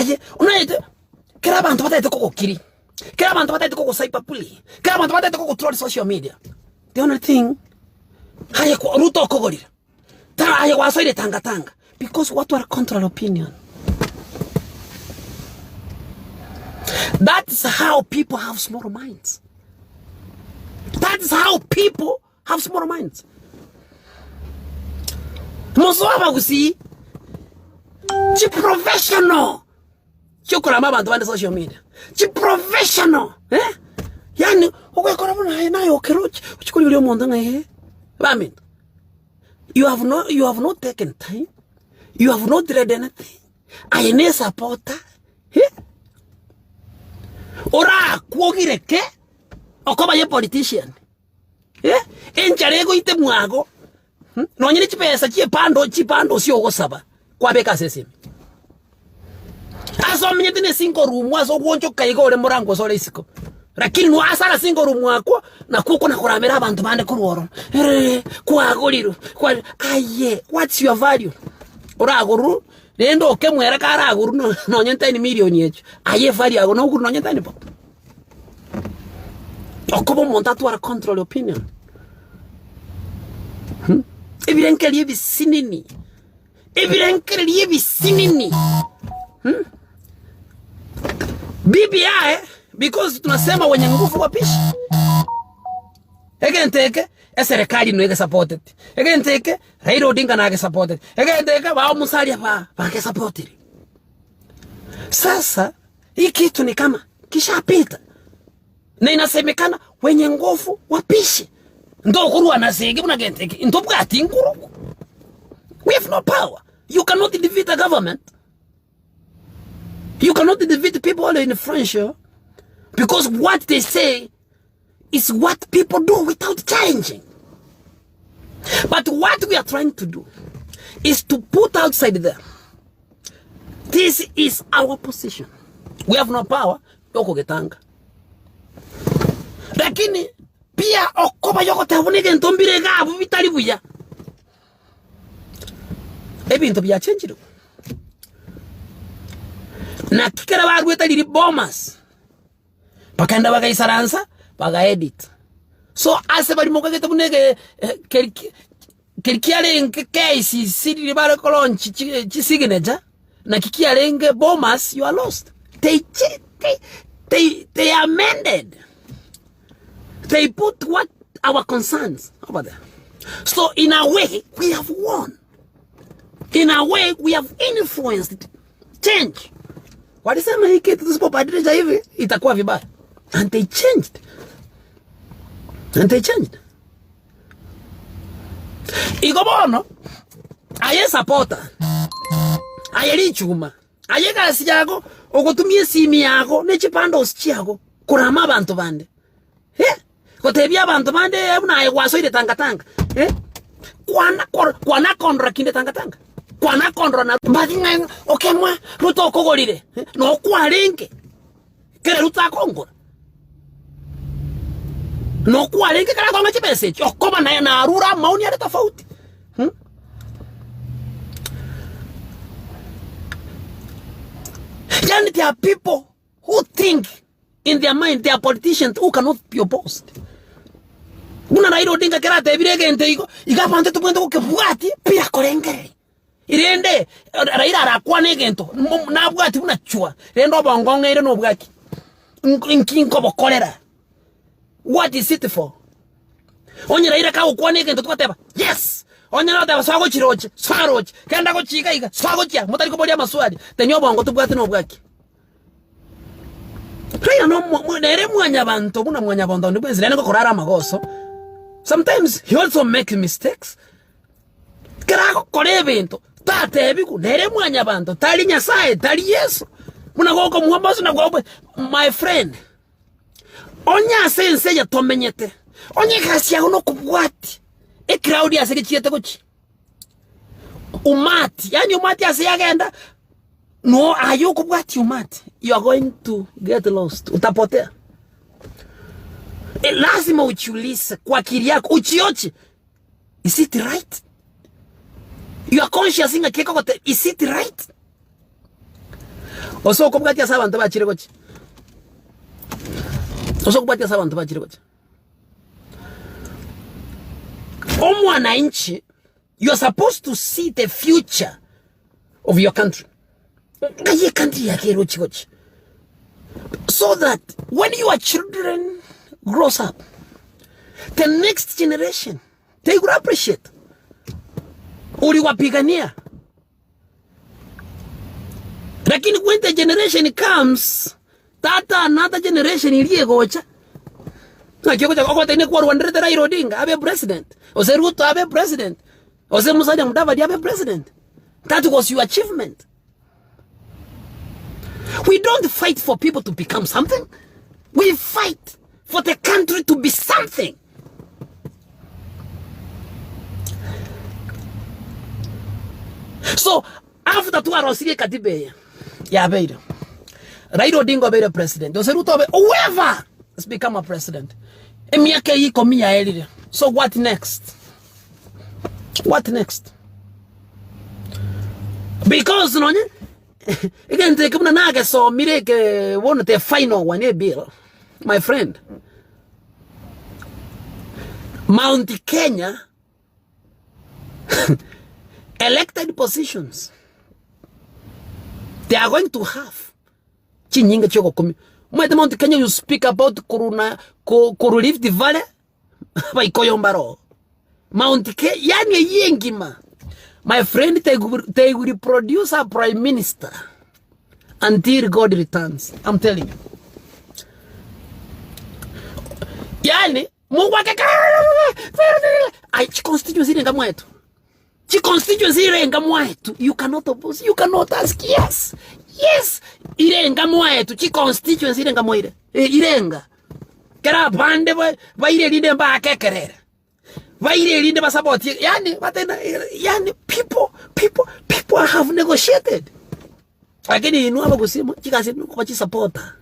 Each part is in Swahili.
aye unaite kila bantu bataite kokokiri kila bantu bataite kokosaipa-puli kila bantu bataite kokotroll social media. The only thing aye kwa Ruto kogorira ta aye wasoire tanga because what are control opinion. That's how people have small minds. That's how people have small minds. Moswaba gusi chi professional chukura mama ndo social media chi professional yani okora bona na yo kerochi uchikuri ule omuntu ngahe bami. You have not taken time. You have not read anything. I ne supporter ora kuogireke okoba ye politician enjarego ite mwago no nyine chipesa chipando sio gosaba kwa beka sesemi aso mnyete ne 5 room aso gwoncho kaigo ole murango sole isiko lakini no asara 5 room wako na kuko na kuramera abantu bande kurworo kwagoliro kwa aye what's your value oraguru rendo okemwera karaguru no nyenta ni million yecho aye value ago no guru no nyenta ni po okobo monta tu ara control opinion evidenkeli bisinini BBI because tunasema wenye nguvu wapishi egenteke serikali no supported egenteke Raila Odinga na supported egenteke ba musalia ba ke supported. Sasa hii kitu ni kama kishapita na inasemekana wenye nguvu wapishi ndo kurwa na Senge unagenteke ndo bwati nguru. We have no power. You cannot defeat a government. You cannot defeat people all in the French show because what they say is what people do without changing. But what we are trying to do is to put outside there. This is our position. We have no power. Yoko getanga. Lakini pia okoba yoko tabunege ntombire gabu vitali buya. Ebintu bya change. Na kikera barweta liri bomas bakanda bagayisaransa bagaedit so ase bari mokageta bunege kerkialenge case siri bare kolonchi chi signature na kikialenge bomas. You are lost. They amended. They put what our concerns over there. So in a way we have won. In a way we have influenced change. Walisema hii kitu tusipobadilisha hivi itakuwa vibaya. And they changed. Igobono aye supporter aye lichuma aye kasi yako ogotumie simi yako nechipando osichiago kurama abantu bande kotebia abantu bande ebuna aye wasoire tanga kwana kondra kinde tanga kwana kondra na badinga okemwa Ruto kogorire no kwarenke kere Ruto akongora no kwarenke kala kwa chipese okoba na arura maoni ya tofauti. Yani there are people who think in their mind they are politicians who cannot be opposed. Una Raila Odinga kera tebirege ntego igapante tupende ko kebwati pira korengere irende Raila arakwane gento na bwati bunachua rendo bongonga ire no bwaki nkinko bokolera. What is it for? Onye Raila ka ukwane gento tukateba yes onye na teba swago chiroche swaroche kenda ko chika iga swago chia mutari ko bolia maswali tenyo bongo tubwati no bwaki Raila no nere mwanya bantu buna mwanya bantu ndibwe zilene ko korara magoso. Sometimes he also makes mistakes. Kera ko evento tate biku nere mwanya bantu tali nyasaye tali Yesu muna goko muhambazo na goko my friend onya sense ya tomenyete onye kasi ya uno kubwati crowd ya sekichiyete kuchi umati yani umati ase yagenda no ayo kubwati umati you are going to get lost utapotea. Lazima uchiulise kwa akili yako uchioche, is it right? You are conscious inga keko kote, is it right? Oso kubatia sabantu bachire gochi. Oso kubatia sabantu bachire gochi. Wananchi, you are supposed to see the future of your country. So that when your children grows up, the next generation, they will appreciate. Uliwapigania. Lakini when the generation comes, that another generation iliyegocha. Nakiogocha kwa tene kwa Rwanda Raila Odinga abe president. Ose Ruto abe president. Ose Musalia Mudavadi abe president. That was your achievement. We don't fight for people to become something. We fight for the country to be something. So, after tuarosirie katibe ya beida, Raila Odinga be the president. Ose Ruto be whoever has become a president. Emiake yiko miya elire. So what next? What next? Because no again take una naga so mireke one the final one bill. My friend. Mount Kenya elected positions they are going to have chinyinga choko komi. Mount Kenya you speak about Kuru Rift Valley by Koyombaro. Mount Kenya yani yengima. My friend, they will produce a prime minister until God returns. I'm telling you. Yani, constituency renga mwetu. Constituency renga mwetu. You cannot oppose. You cannot ask. Yes. Yes. Irenga mwetu. Constituency renga mwere. Irenga. Kera bande ba irelinde ba kekerere. Yani people have negotiated. Lakini inuwa kusema chikasi kwa chisapota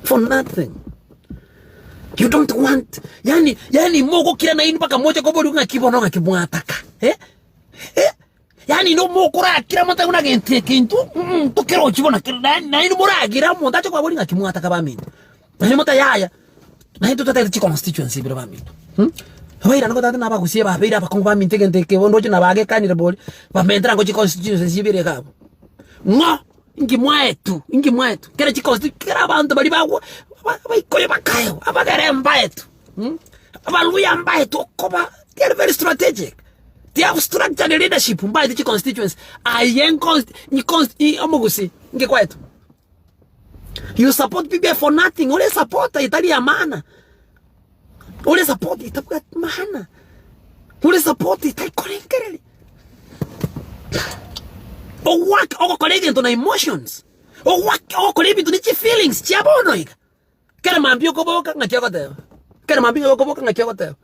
for nothing. You don't want yani mogo kila na inu paka moja kobo lunga kibono nga kibwataka. Yani no mogo ra kila mata una gente kintu to kero chibona kila na inu mora gira monta kwa bolinga kimwataka ba mimi. Na mota yaya. Na hiyo tata chi constituency bila ba mimi. Hoira nako tata naba kusie ba beira ba kongo ba minte gente ke bondo china ba ge kanire boli ba mentra ngo chi constituency sibire kabo. No, ingi mwetu kera chi constituency kera bantu bali ba ikoye bakayo abagare mbaetu. Abaluya mbaetu koba they are very strategic. They have structured leadership mbaetu chi constituency. Ayen omogusi nge kwetu. You support BBI for nothing. Ole support itali ya maana. Ole support itabuka maana. Ole support itai korengereli. O work o kolege into na emotions. O work o kolege into ni feelings chiabono iga. Kera mambio ko boka ngakioko teo. Kera mambio ko boka ngakioko teo.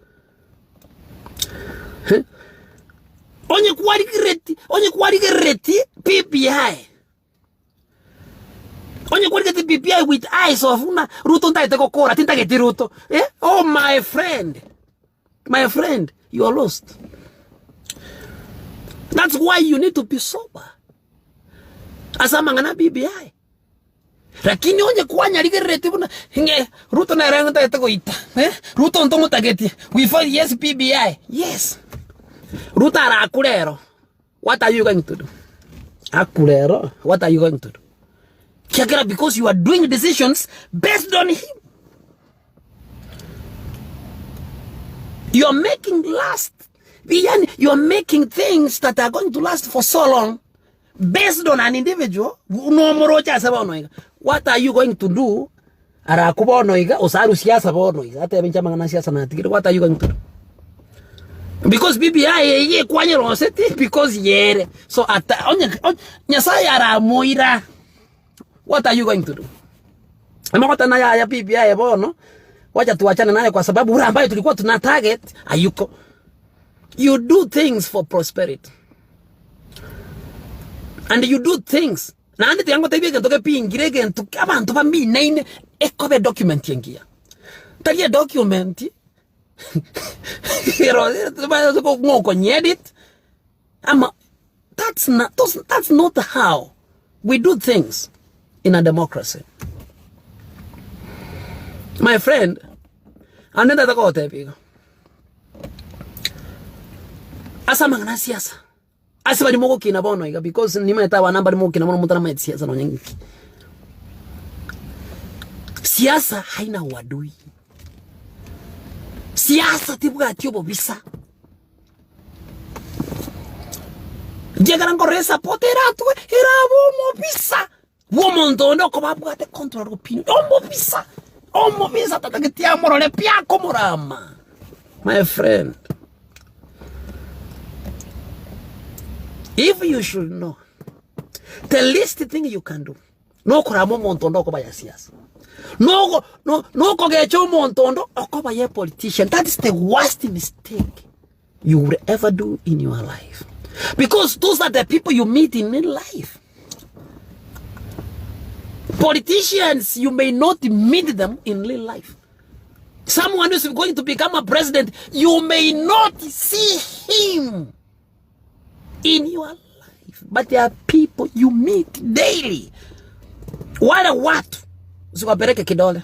Onye kwari gereti BBI. Onye kwari gereti BBI with eyes of una Ruto ndaite kokora tinta geti Ruto. Oh my friend, you are lost. That's why you need to be sober. Asama ngana BBI. Lakini onye kwanya ligereti buna nge Ruto na ranga ndaite koita. Ruto ntongo tageti. We fight yes BBI. Yes. Ruto ara akulero. What are you going to do? Akulero. What are you going to do? Kiagera, because you are doing decisions based on him. You are making you are making things that are going to last for so long based on an individual. What are you going to do? What are you going to do? Because BBI kwanye roseti because yere. So nyasaya ara moira. What are you going to do? Amakota na ya BBI bono. Wacha tuachane naye kwa sababu ule ambaye tulikuwa tuna target ayuko. You do things for prosperity. And you do things. Na ande yango tabiye ntoke pingire gento abantu bambi nine ekobe document yengia. Tabiye document. That's not how we do things in a democracy. My friend, anenda tako tepigo. Asa mangana siasa. Asa bali mogo kina bono iga because ni maeta wa namba mogo kina bono mutana maeta siasa no nyengi. Siasa haina uadui. Siasa tibuga tiobo bisa. Llegaran corresa poterato era bomo bisa. Womo ndondo ko babuga te control opinion. Omo bisa tata ke ti amoro le pia como rama. My friend, if you should know, the least thing you can do, no koramo montondo ko baya siasa. No ko gecho montondo ko baya politician. That is the worst mistake you would ever do in your life. Because those are the people you meet in life. Politicians, you may not meet them in real life. Someone who is going to become a president, you may not see him in your life. But there are people you meet daily. Wale watu usiwapeleke kidole.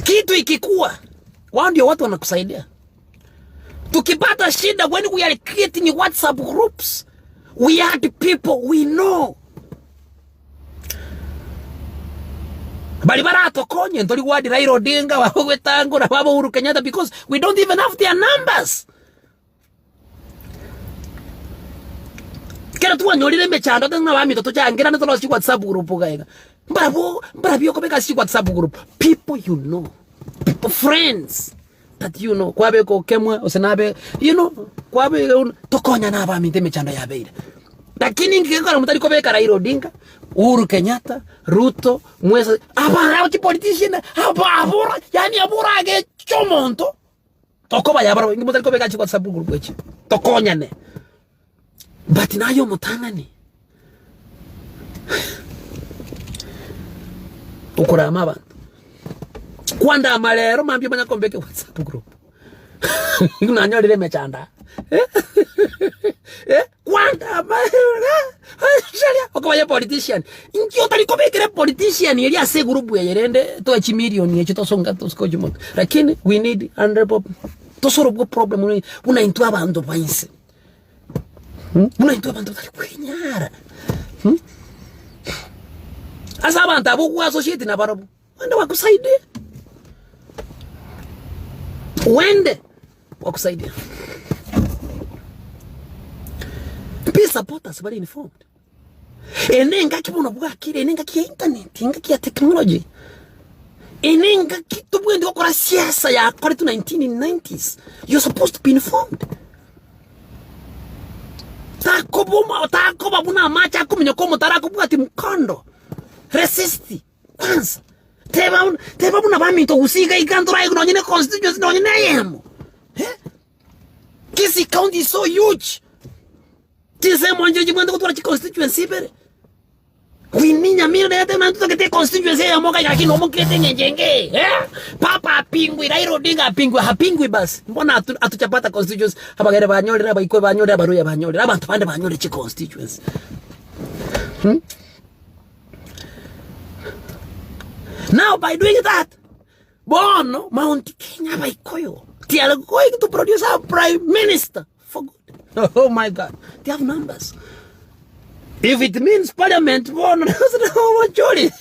Kitu ikikuwa, wao ndio watu wanakusaidia. Tukipata shida, when we are creating WhatsApp groups, we are the people we know. Bali bara tokonye ndoli wadi Raila Odinga wawe tango na baba Uhuru Kenyatta because we don't even have their numbers. Kera tuwa nyolile mechando tena wami toto changira na tolo si WhatsApp group gaiga. Mbara biyo kopeka si WhatsApp group. People you know. People, friends that you know. Kwabe ko okemwa osenabe, you know, kwabe tokonya na wami te mechando ya beira. Lakini ngikora mutari kopeka Raila Odinga, Uhuru Kenyatta, Ruto, Mwesa, abara ki politician, abura, yani abura ge chomonto. Tokoba ya baro, ngi mutari kopeka chi WhatsApp group echi. Tokonya ne. But nayo mutangani. Ukura amaba. Kwanda amalero mambyo banya kombeke WhatsApp group. Nganyo lile mechanda. Kwanda amalero. Okobaya politician. Inki tali kobekere politician yeli ase group ya yerende to echi million yechi to songa to skojumo. Lakini we need honorable to solve the problem una into abantu bainse. Una into abantu tali kwenyara. Asa abantu abo associate na barabu. Wende wakusaidia. Wende wakusaidia. Be supporters but informed. Enenga kibono bwakire enenga ki internet, enenga ki technology. Enenga kitu bwende okora siasa ya kore to 1990s. You're supposed to be informed. Takoba buna macha kuminyo komo tarako bwati mkondo. Resisti. Kwanza. Teba buna bamito usiga ikantora iko nyine constituency no nyine yemo. Kisi county is so huge. Tise monje jimwende kutora chi constituency bere. Wininya mira yate na tuta kete constituency ya moka yaki no mokete njenge. Papa pingwi Raila Odinga pingwi hapingwi basi. Mbona atuchapata constituency abagere banyole raba iko banyole abaruya banyole abantu bande banyole chi constituency. Now by doing that, Bono Mount Kenya by Koyo, they are going to produce our prime minister for good. Oh my God, they have numbers. If it means parliament, Bono doesn't know what Jolly.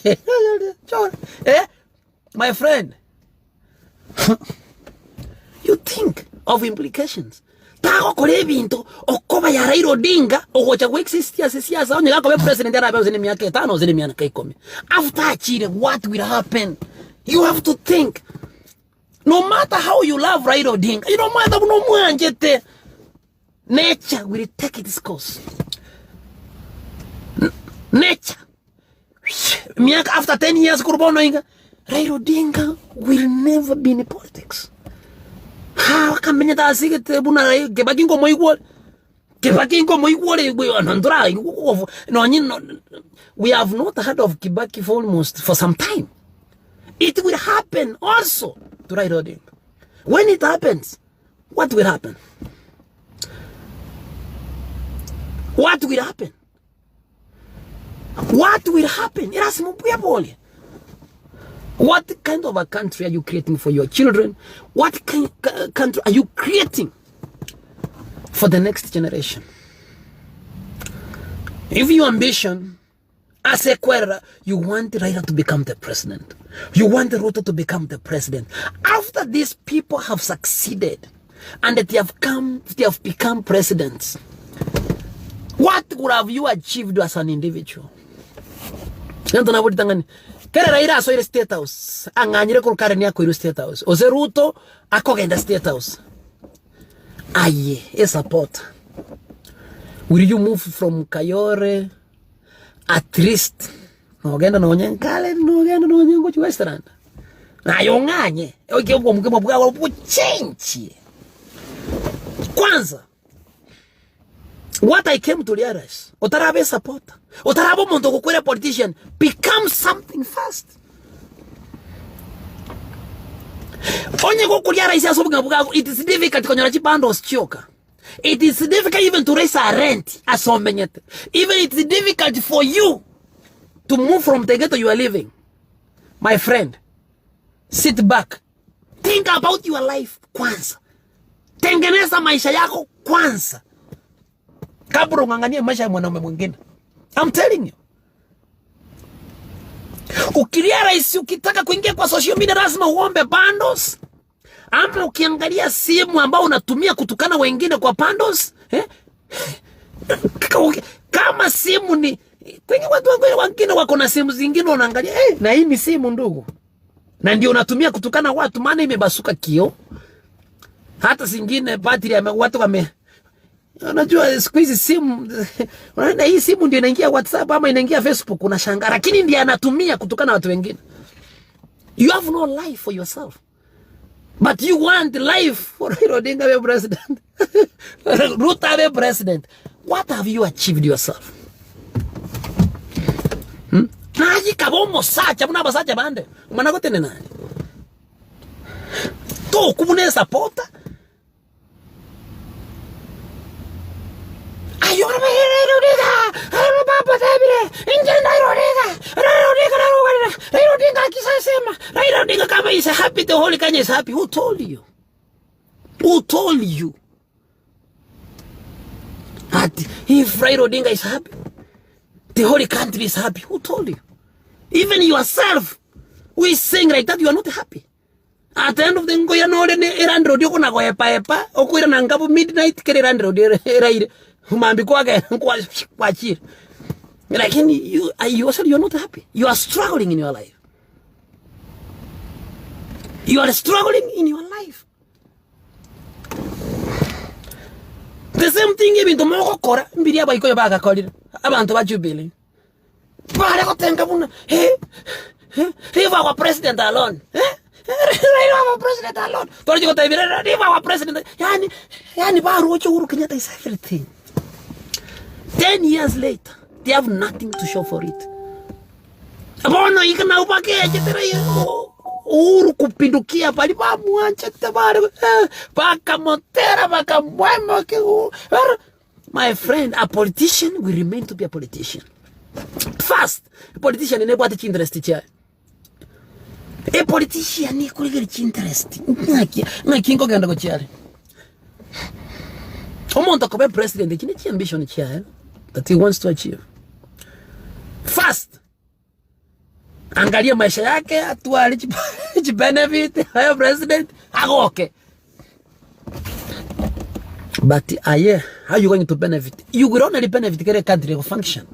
My friend, you think of implications. Tago kolebinto okoba ya Raila Odinga ogocha kuexistia siasa onye gako be president ara be miaka 5 zini miaka 10. After achieving what will happen, you have to think. No matter how you love Raila Odinga, you don't matter no mwanjete. Nature will take its course. Nature. Miaka after 10 years kurbono inga Raila Odinga will never be in politics. How come you don't see it? Kebakingo moigwole. Kebakingo moigwole. We have not heard of Kibaki for some time. It will happen also to Raila Odinga. When it happens, what will happen? What will happen? What will happen? What kind of a country are you creating for your children? What kind of country are you creating for the next generation? If your ambition as a Kwera, you want Raila to become the president. You want Ruto to become the president. After these people have succeeded and that they have become presidents, what would have you achieved as an individual? Kera Raila aso ile State House, anganyire kurukare ni ako ile State House. Oze Ruto akogenda State House. Aye, a support. Will you move from Kayore at least? Nogenda na onyankale, nogenda na onyango chu restaurant. Na yonganye, oke ubwo mukemo bwa buchenchi. Kwanza, what I came to realize, otarabe supporter. Otarabo muntu kukwera politician, become something fast. Onye kukulia raisi asobuga buga, it is difficult konyora chipando chioka. It is difficult even to raise a rent asomenyete. Even it is difficult for you to move from the ghetto you are living. My friend, sit back. Think about your life kwanza. Tengeneza maisha yako kwanza. Kabla unganganie maisha ya mwanaume mwingine. I'm telling you. Ukilia raisi ukitaka kuingia kwa social media lazima uombe bundles. Ama ukiangalia simu ambao unatumia kutukana wengine kwa bundles, kama simu ni kwenye watu wengine wako na simu zingine unaangalia, na hii ni simu ndugu. Na ndio unatumia kutukana watu maana imebasuka kio. Hata zingine battery ya watu wame unajua siku hizi simu na hii simu ndio inaingia WhatsApp ama inaingia Facebook unashangaa lakini ndiye anatumia kutukana watu wengine. You have no life for yourself. But you want life for Odinga be president. Ruto be president. What have you achieved yourself? Naji kabomo sacha muna basacha bande. Mwana gote ne nani? To kubune supporta. Ayo na Odinga. Ayo baba tabire. Inje na Odinga. Odinga kisasema. Odinga kama is happy, the whole Kenya is happy. Who told you? Who told you? That if Odinga is happy, the whole country is happy. Who told you? Even yourself, who is saying like that, you are not happy. At the end of the day, you know, erandro dio kuna epa, okuira na ngabu midnight kere erandro dio eraire. Humambi kwake kwa chiri. Like you yourself, you are not happy. You are struggling in your life. You are struggling in your life. The same thing even to Mogotu, mbiria ba ikoyo baga kolira. Abantu ba Jubilee. Bale ko tenga buna. Leave our president alone. Leave our president alone. Told you to leave our president. Yani ba Ruto Uhuru Kenyatta is everything. 10 years later, they have nothing to show for it. Abono ikana upake jetera Uhuru kupindukia pali pa muancha tabare baka motera baka mwema ke. My friend, a politician will remain to be a politician. First, a politician is never the interest chair. A politician is going to interest. Na kingo ganda go chair. Omonto ko be president ni ambition chair that he wants to achieve. First, angalia maisha yake atuali benefit hayo president ako okay. But how you going to benefit? You will only benefit the country will function.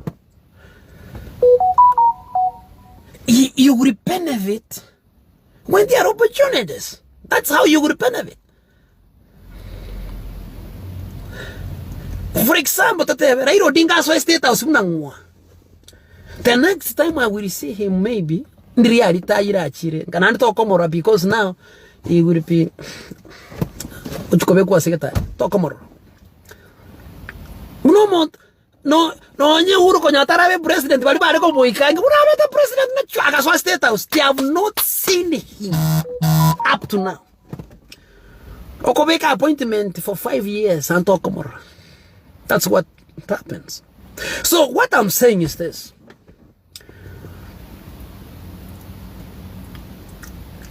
You will benefit when there are opportunities. That's how you will benefit. For example, Raila Odinga so State House unangwa. The next time I will see him, maybe in reality, can talk more because now he will be. Talk more. No, nye Uhuru Kenyatta rabe president. Bali bali ko moikange. Urabe the president na chwaga so State House. They have not seen him up to now. Okobeka appointment for 5 years and talk more. That's what happens. So what I'm saying is this.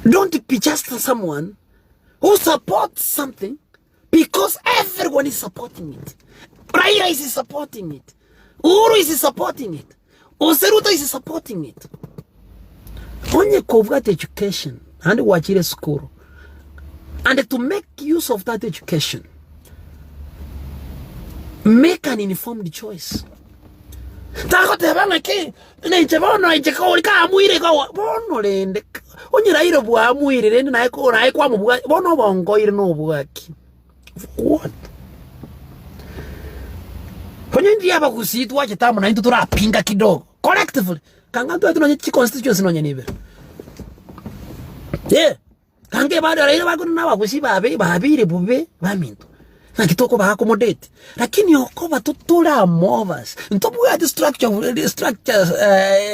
Don't be just someone who supports something because everyone is supporting it. Raila is supporting it. Uru is supporting it. Oseruto is supporting it. Only covered education and wachire school. And to make use of that education, make an informed choice. Tako tebana ke na ichebono icheko ka amuire ko bono lende onyira iro bwa amuire lende na kwa mubuga bono bongo ire no bugaki. What? Onye ndi aba kusitwa chitamu na into tura pinga kidogo collectively kanga tu tunanye chi constituency no nyenibe. Kange bado raila bako na bakusiba babire bube baminto. Na kitoko ba accommodate. Lakini okoba tutula movers. Ntobu ya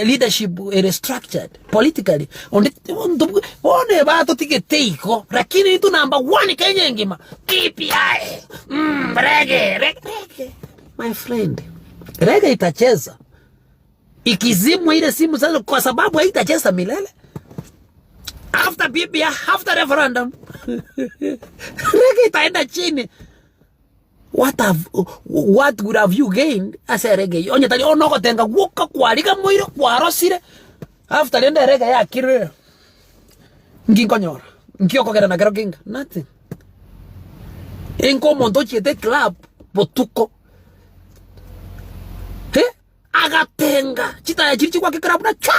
leadership structured politically. One ba to tike teiko. Lakini itu number 1 Kenya ngima. BBI. Reggae. My friend. Reggae itacheza. Ikizimwa ile simu sasa kwa sababu haitacheza milele. After BBI, after referendum, reggae itaenda chini. What would have you gained as a reggae? Onye tali onoko tenga woka kwalika moiro kwarosire. After enda reggae ya kire. Onyamora. Nkioko kera na kero kinga. Nothing. Enko monto chiete club botuko. Agatenga. Chita ya chirichi kwa kikarabu na cha.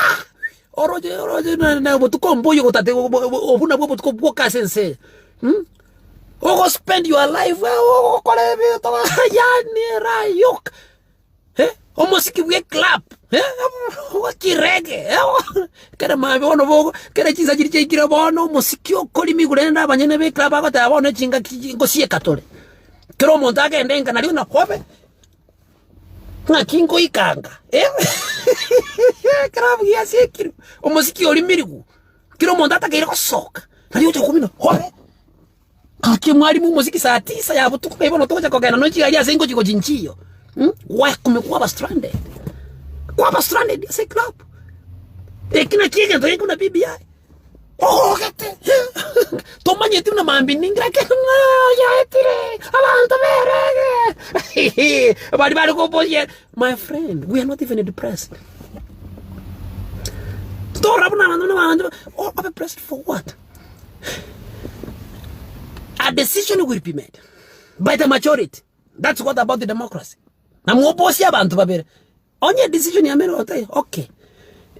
Oroje na botuko mboyo gotate obuna botuko boka sense. Ogo spend your life kole to yani rayok. Almost we clap. Waki reggae. Kada ma bono bogo kada chiza chirichi kira bono musikio kolimi gurenda banyene be club agota abono chinga ngosie katole. Kero montage ndenga nali na hobe. Na kingo ikanga. Karabu ya sekiru. Omosiki olimirigu. Kiro mondata kairo soka. Nali ocha kumino. Hobe. Kake mwalimu muziki saa 9 ya butuko ibono toja kogena no chiga ya sengo chiko chinchio. Wa kumekuwa stranded. Kwa stranded ya se club. Kina kiege ndo kuna BBI. Kete. Tomanye tuna mambi ningra ke ya etire. Abantu berege. Bari go boye. My friend, we are not even depressed. Depressed for what? A decision will be made by the majority. That's what about the democracy. Namuoposi abantu babere. Onye decision ya mero otai. Okay.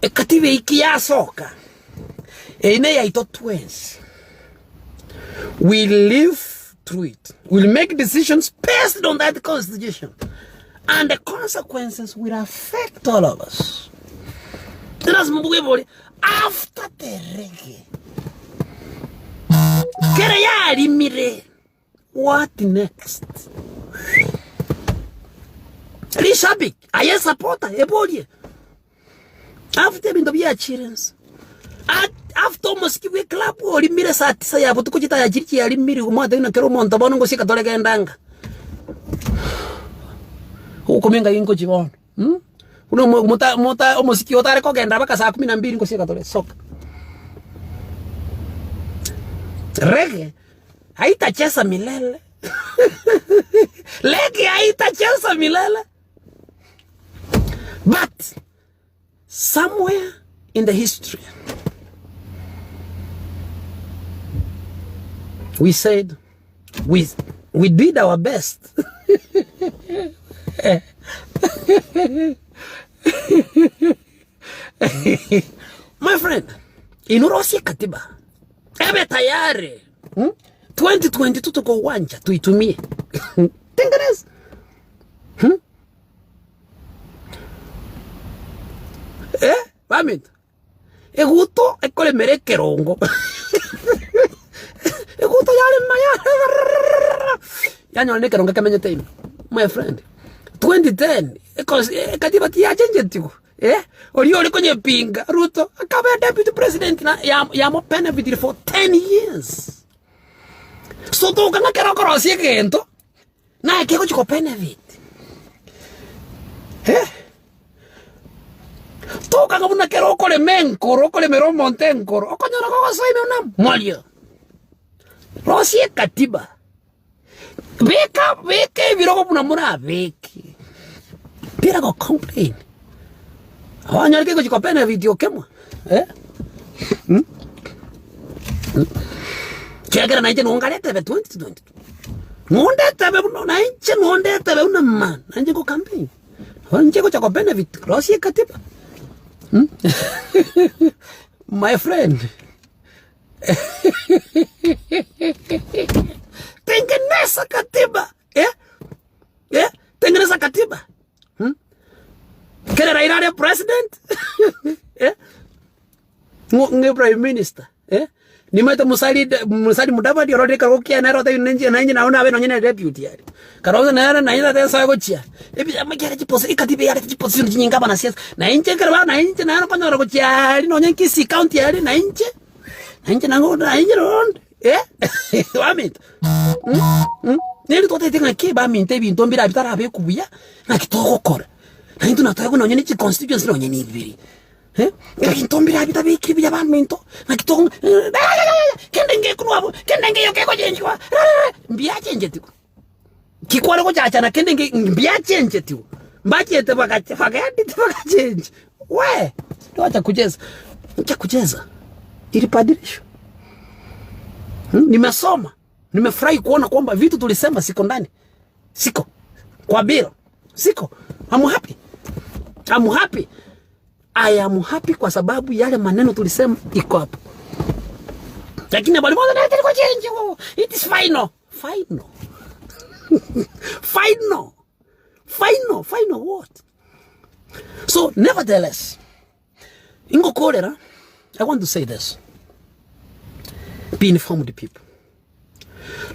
Kative iki ya soka. Ine ya ito twins. We live through it. We'll make decisions based on that constitution. And the consequences will affect all of us. After the reggae. What next? Rishabik, I support a body. After the children's. After Moscow club or Mira Satya, but Kuchita Jiki, I Miri, Mother, and Keromonta, Bongo Sikatolega and Danga. Who coming in Cochivon? Mota almost Kyoto and Rabaka and being Cosicatole sock. Reggae, I touch a milele. Leggy, I touch a milele. But somewhere in the history, we said we did our best. My friend, inurosi katiba ebe tayari 2022 tuko uwanja tuitumie. Tengeneza Bamit eguto ekole merekerongo eguto yale maya yanyo nekerongo kamenye time. My friend, 2010 katiba tia change tiku oli kwenye pinga Ruto akawa deputy president na yamo benefit for 10 years. So to kana kero korosi kento na keko chiko benefit. Toka kabuna kero kole menkoro kole mero montenkoro. Okonyora kwa saime una mwalio. Rosi katiba. Beke viroko puna muna beke. Pira go complain. Awanya kiko chikopena video okemwa. Chegera na nje nongalete be 2020. Ngondete be no na nje ngondete be una man. Nje go campaign. Nje go chikopena video. Rosi katiba. My friend. Tengeneza katiba. Tengeneza katiba. Kera Raila president? Nge prime minister. Ni mata musali Mudavadi orode karokia na rota yunenje na naona abe nonyene deputy yari. Karoza na ina tesa gochia. Ebisiba kera chiposi ikatiba yari chiposi nyinga bana siasa. Na inche kera na inche na kwa nyoro gochia yari nonye kisi county yari na inche. Na inche nango na inche ron. Wamit. Neli tote tenga ke ba minte bi ntombira bitara abe kubuya na kitoko kora. Na intu na tago nonye ni constituency nonye ni ibiri. Ntombira bita be kibi ya ba minto na kitoko kendenge kunwabo kendenge yokeko jenjwa mbia chenje tiko kikwale ko chacha na kendenge mbia chenje tiko mbachete fakati chenje we acha kucheza ilibadilisho. Nimesoma, nimefurahi kuona kwamba vitu tulisema siko ndani. Siko kwa bila. Siko. I'm happy. I am happy kwa sababu yale maneno tulisema iko hapo. Lakini bali moja na kwa change. It is final. Final what? So nevertheless, Ingo Kolera, I want to say this. Be informed people.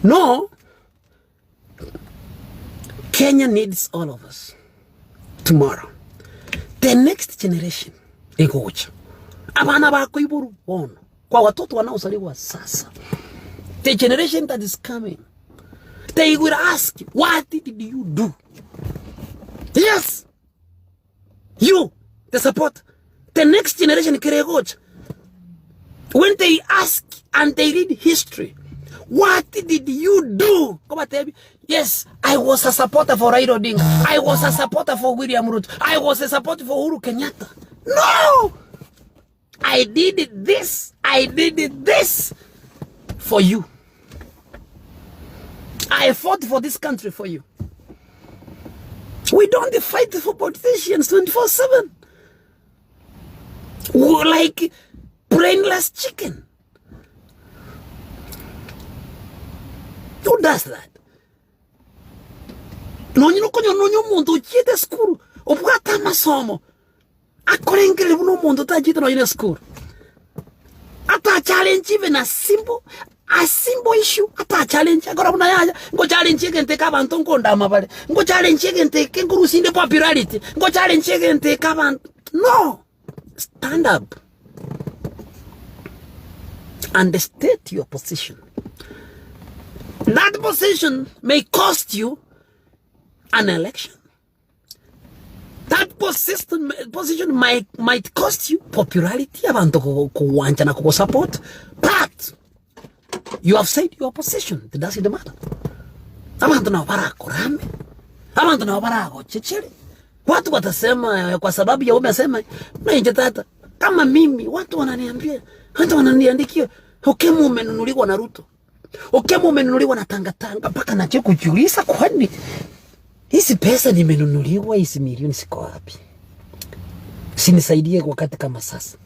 No, Kenya needs all of us. Tomorrow. The next generation. Ikocha. Abana bako iburu ono. Kwa watoto wanaozaliwa sasa. The generation that is coming. They will ask, what did you do? Yes. You, the support. The next generation Keregocha. When they ask and they read history, what did you do? Yes, I was a supporter for Raila Odinga. I was a supporter for William Ruto. I was a supporter for Uhuru Kenyatta. No! I did this for you. I fought for this country for you. We don't fight for politicians 24/7. We're like brainless chicken. Who does that? Nonyo muntu chite skuru. Obwata masomo. Akorengele buno muntu ta chite nonyo skuru. Ata challenge even a simple issue. Ata challenge agora buna yaja. Ngo challenge gente kabantu nkonda mabale. Ngo challenge gente kengurusinde popularity. Ngo challenge gente kabantu. No. Stand up. And state your position. That position may cost you an election. That position might cost you popularity, abantu kuwanja na kusupport, but you have said your position. It doesn't matter. Abantu na wapara kurame, abantu na wapara kuchichiri. Watu watasema kwa sababu ya umesema na nje tata. Kama mimi watu wananiambia, hata wananiandikia, okemwa umenunuliwa na Ruto. Okemwa umenunuliwa na Tanga mpaka nacho kujiuliza kwani hizi pesa nimenunuliwa hizi milioni siko wapi? Sinisaidie wakati kama sasa.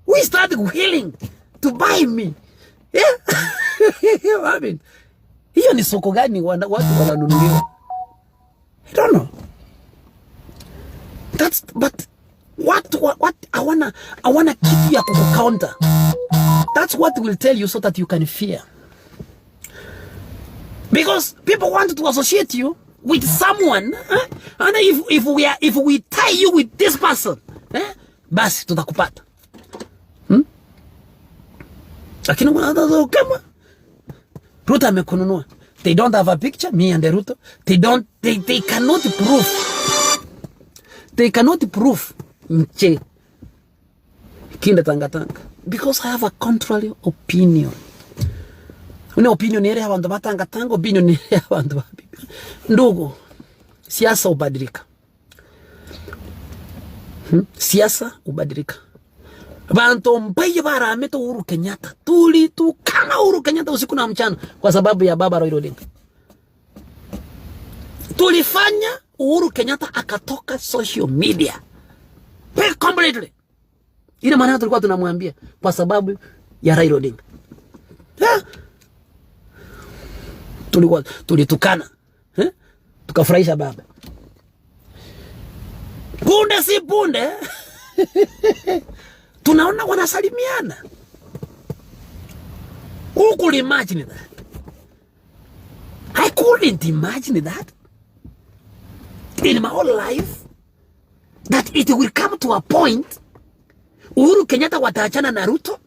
We started willing to buy me. I mean, hiyo ni soko gani watu wananunuliwa? I don't know. But what I wanna keep you to counter. That's what will tell you so that you can fear. Because people want to associate you with someone, and if we tie you with this person, basi tutakupata. Lakini kama Ruto amekununua. They don't have a picture, me and the Ruto. They cannot prove. they cannot prove mche kinda tanga because I have a contrary opinion. Una opinion ile ya bantu batanga opinion ile ya bantu babibi. Ndugu, siasa ubadilika. Siasa ubadilika. Bantu mbaye barameto Uhuru Kenyatta. Kama Uhuru Kenyatta usiku na mchana kwa sababu ya baba Raila Odinga. Tulifanya Uhuru Kenyatta akatoka social media. Completely. Ina maana tulikuwa tunamwambia kwa sababu ya Raila Odinga. Tulitukana. Tukafurahisha baba. Punde si punde. Tunaona wanasalimiana. Who could imagine that? I couldn't imagine that. In my whole life. That it will come to a point Uhuru Kenyatta wataachana na Ruto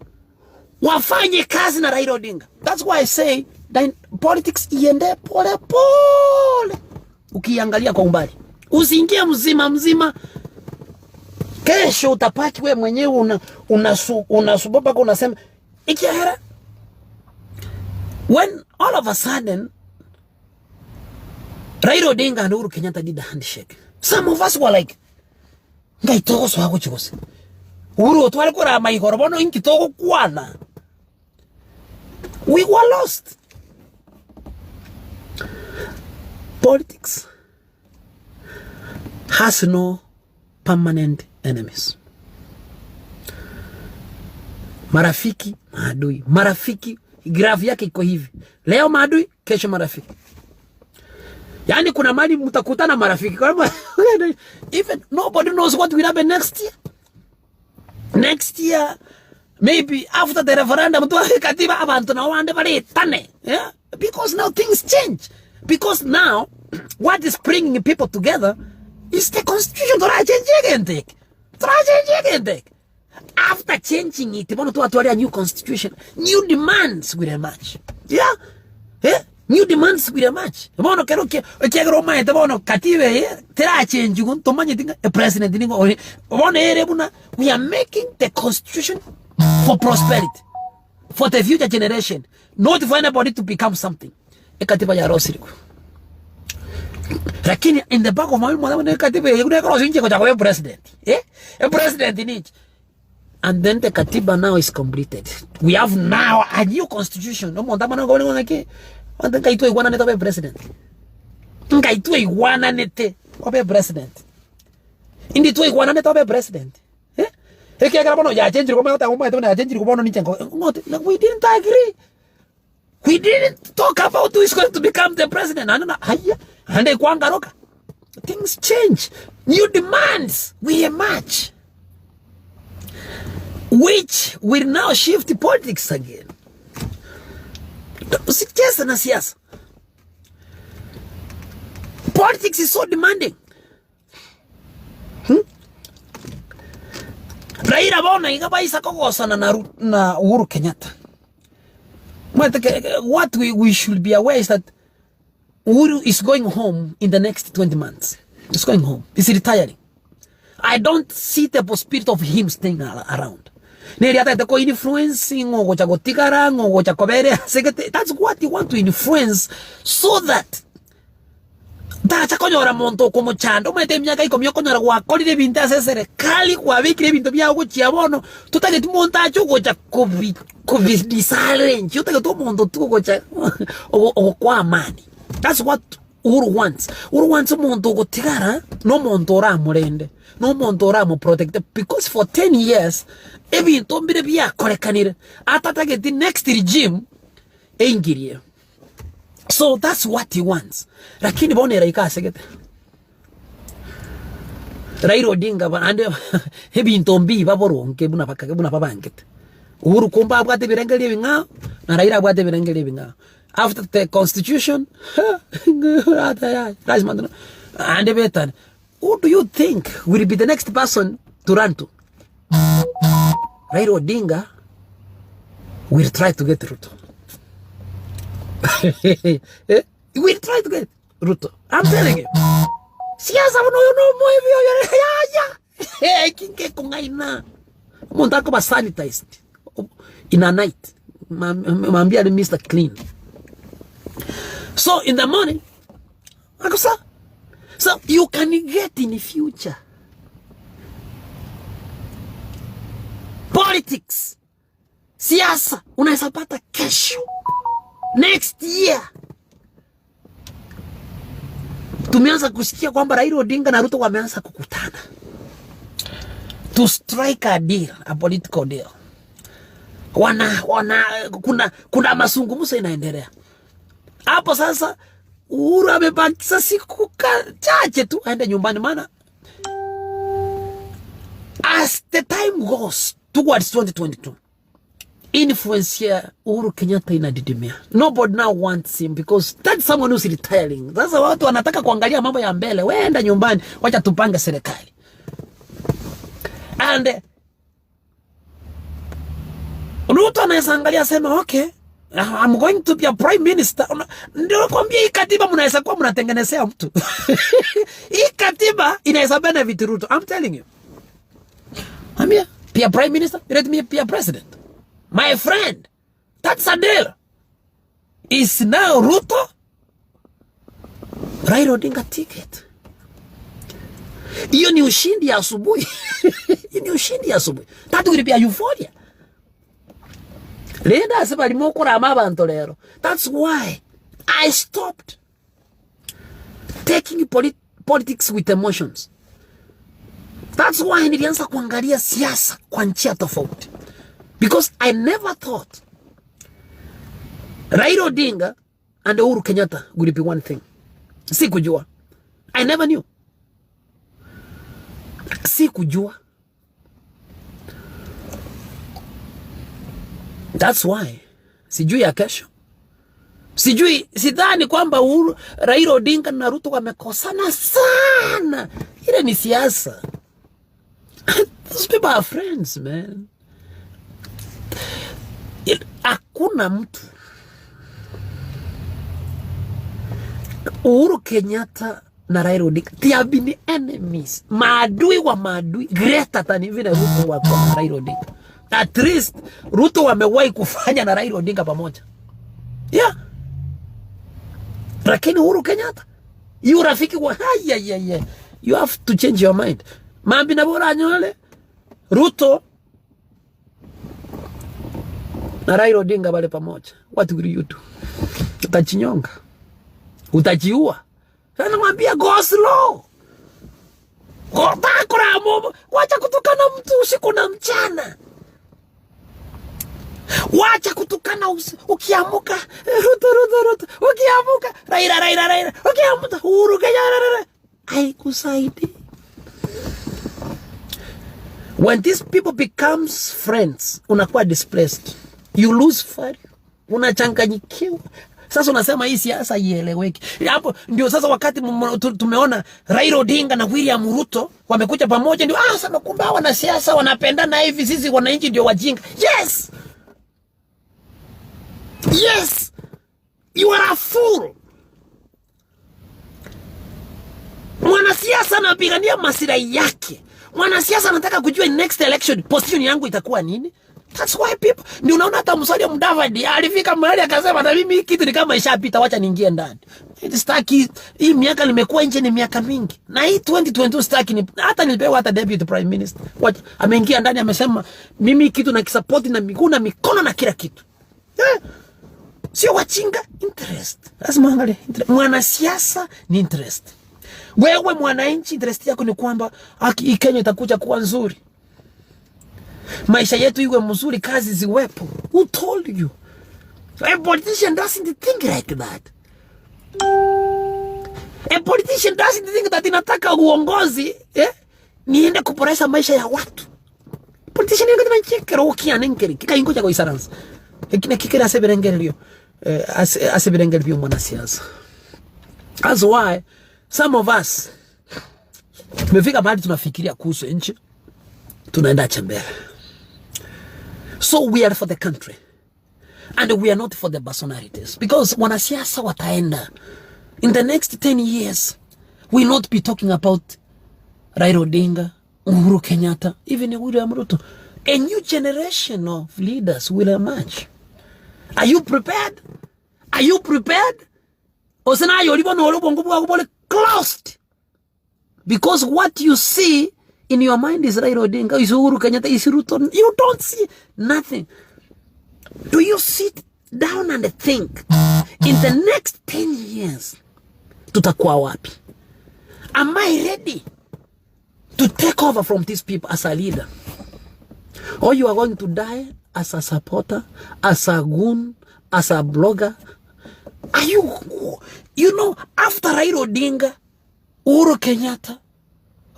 wafanye kazi na Raila Odinga. That's why I say that politics iende pole pole. Ukiangalia kwa umbali. Usiingie mzima. Kesho utapaki wewe mwenyewe unasubaba kwa unasema ikiahera. When all of a sudden Raila Odinga and Uhuru Kenyatta did the handshake. Some of us were like, ngai togo swago chikose. Uhuru otwale kura maigoro bono inki togo kwana. We were lost. Politics has no permanent enemies. Marafiki, maadui. Marafiki, graph yake iko hivi. Leo maadui, kesho marafiki. Yani kuna mali mtakutana marafiki. Even nobody knows what will happen next year. Next year, maybe after the referendum, katiba abantu na wande bale tane. Yeah? Because now things change. Because now, what is bringing people together is the constitution. After changing it, a new constitution, new demands will emerge. Yeah? Yeah? New demands will emerge. We are making the constitution for prosperity, for the future generation, not for anybody to become something. Lakini in the back of my mind, president. A president in it. And then the Katiba now is completed. We have now a new constitution. No more going on again. And then Kaito Iguana net of a president. Kaito Iguana net of a president. In the two Iguana net of a president. We didn't agree. We didn't talk about who is going to become the president. Things change. New demands will emerge, which will now shift politics again. Politics is so demanding. Raila bona igabaisa kokosana na Uhuru Kenyatta. What we should be aware is that Uhuru is going home in the next 20 months. He's going home. He's retiring. I don't see the possibility of him staying around. That's what he wants to influence, so that konyora monto como chando mete miaka ikomyo konyora wakoli de binta sesere kali kwa bikire binto bya go chiabono tutage tumonta chugo cha covid silent yutage to mondo tugo cha o kwa amani. That's what Uhuru wants. Uhuru wants mondo go tigara no mondo ra murende no mondo ra mo protect, because for 10 years ebinto mbire bya korekanire atatage the next regime engirie. So that's what he wants. Lakini bone raika segete. Raila Odinga ande hebinto mbi baboronke buna babangete. Uhuru kumba abwate birengeli binga na Raila abwate birengeli binga. After the constitution, ande betan. Who do you think will be the next person to run to? Raila Odinga will try to get Ruto. We'll try to get Ruto. I'm telling you. siasa no moyo ya kinge kungaina mundako ba sanitized in a night mambia Mr. Clean. So in the morning akosa, so you can get in the future politics, siasa unaweza pata kesho, next year. Tumeanza kusikia kwamba Raila Odinga na Ruto wameanza kukutana to strike a deal, a political deal. Kuna mazungumzo inaendelea hapo. Sasa Uhuru amebaki siku chache tu aende nyumbani, maana as the time goes towards 2022, influence ya Uhuru Kenyatta inadidimia. Nobody now wants him because that's someone who's retiring. Sasa watu wanataka kuangalia mambo ya mbele. Weenda nyumbani, wacha tupange serikali. And Ruto anaweza angalia sema, okay, I'm going to be a prime minister. Ndio kwambia hii katiba mnaweza kuwa mnatengenezea mtu. Hii katiba inaweza benefit Ruto. I'm telling you. Amia, be a prime minister, let me be a president. My friend, that's a deal. Is now Ruto, Raila Odinga ticket. Hiyo ni ushindi ya asubuhi. Hiyo ni ushindi ya asubuhi. That will be a euphoria. Lenda sema limokora amabantu lero. That's why I stopped taking politics with emotions. That's why nilianza kuangalia siasa kwa njia tofauti. Because I never thought Raila Odinga and Uhuru Kenyatta would be one thing. Sikujua. I never knew. Sikujua. That's why sijui ya kesho. Sidhani kwamba Raila Odinga na Ruto wamekosana sana. Ile ni siasa. Those people are friends, man. Hakuna mtu. Uhuru Kenyatta na Raila Odinga, they have been enemies. Maadui wa maadui greater than even Ruto wa Raila Odinga. At least Ruto wamewahi kufanya na Raila Odinga pamoja. Yeah. Lakini Uhuru Kenyatta, yu rafiki wa you have to change your mind. Mambi na bora anyole Ruto na Raila Odinga wale pamoja. What will you do? Utachinyonga. Utajiua. Sana mwambia go slow. Bakura mobo. Wacha kutukana mtu usiku na mchana. Wacha kutukana ukiamuka. Ruto. Ukiamuka. Raila. Ukiamuka. Uhuru Kenyatta. Haikusaidi. When these people becomes friends, unakuwa displaced. You lose value. Unachanganyikiwa. Sasa unasema hii siasa ieleweki. Hapo ndio sasa wakati tumeona Raila Odinga na William Ruto wamekuja pamoja, ndio sasa kumbe wana siasa wanapendana hivi, sisi wananchi ndio wajinga. Yes. You are a fool. Mwanasiasa anapigania maslahi yake. Mwanasiasa anataka kujua next election position yangu itakuwa nini. That's why people, ndio unaona hata Musalia Mudavadi alifika mahali akasema na mimi kitu ni kama ishapita, wacha niingie ndani. Sitaki hii miaka nimekuwa nje, ni miaka mingi. Na hii 2022 sitaki hata nilipewa hata deputy prime minister. Wacha ameingia ndani amesema mimi kitu na kisupport na miguu na mikono na kila kitu. Sio wachinga interest. Lazima angalie mwanasiasa ni interest. Wewe mwananchi interest yako ni kwamba Kenya itakuja kuwa nzuri. Maisha yetu iwe mzuri, kazi ziwepo. Who told you? A politician doesn't think like that. A politician doesn't think that inataka uongozi niende kuboresha maisha ya watu. Politician yako tunachekera ukianenkeri kikaingoja kwa isaransa. Ekina kikera aseberengelio aseberengelio mwanasiasa. That's why some of us tumefika mahali tunafikiria kuhusu nchi, tunaenda chambele. So we are for the country and we are not for the personalities, because wanasiasa wataenda in the next 10 years will not be talking about Raila Odinga, Uhuru Kenyatta, even William Ruto. A new generation of leaders will emerge. Are you prepared? Are you prepared? Closed. Because what you see in your mind is Raila Odinga, is Uhuru Kenyatta, is Ruto. You don't see nothing. Do you sit down and think, in the next 10 years, tutakuwa wapi? Am I ready to take over from these people as a leader? Or you are going to die as a supporter, as a goon, as a blogger? Are you know, after Raila Odinga, Uhuru Kenyatta,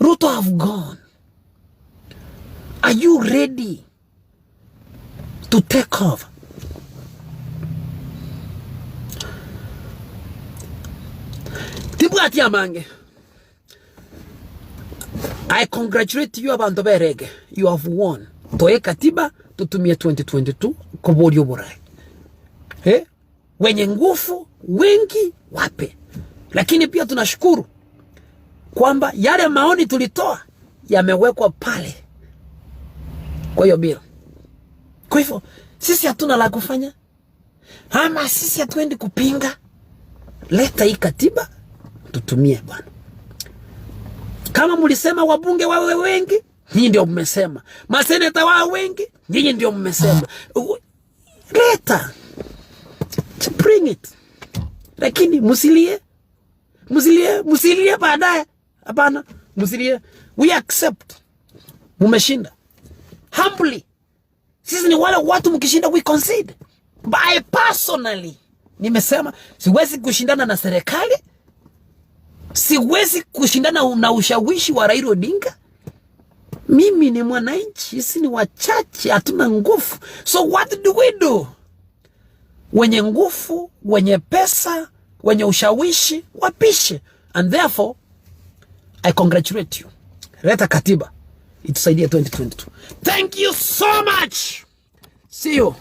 Ruto have gone. Are you ready to take over? Tibwati Amange, I congratulate you about Berege. You have won. Toe katiba tutumie 2022 kubodio Bwari. Wenye nguvu wengi wape. Lakini pia tunashukuru kwamba yale maoni tulitoa yamewekwa pale. Kwa hiyo bila. Kwa hivyo sisi hatuna la kufanya. Ama sisi hatuendi kupinga. Leta hii katiba tutumie bwana. Kama mulisema wabunge wawe wengi, nyinyi ndio mmesema. Maseneta wawe wengi, nyinyi ndio mmesema. Leta. Bring it. Lakini musilie baadaye. Hapana, musilie. We accept. Mumeshinda. Humbly. Sisi ni wale watu mkishinda we concede. But I personally nimesema siwezi kushindana na serikali. Siwezi kushindana na ushawishi wa Raila Odinga. Mimi ni mwananchi, sisi ni wachache, hatuna nguvu. So what do we do? Wenye nguvu, wenye pesa, wenye ushawishi, wapishe. And therefore, I congratulate you. Leta katiba. Itusaidie 2022. Thank you so much. See you.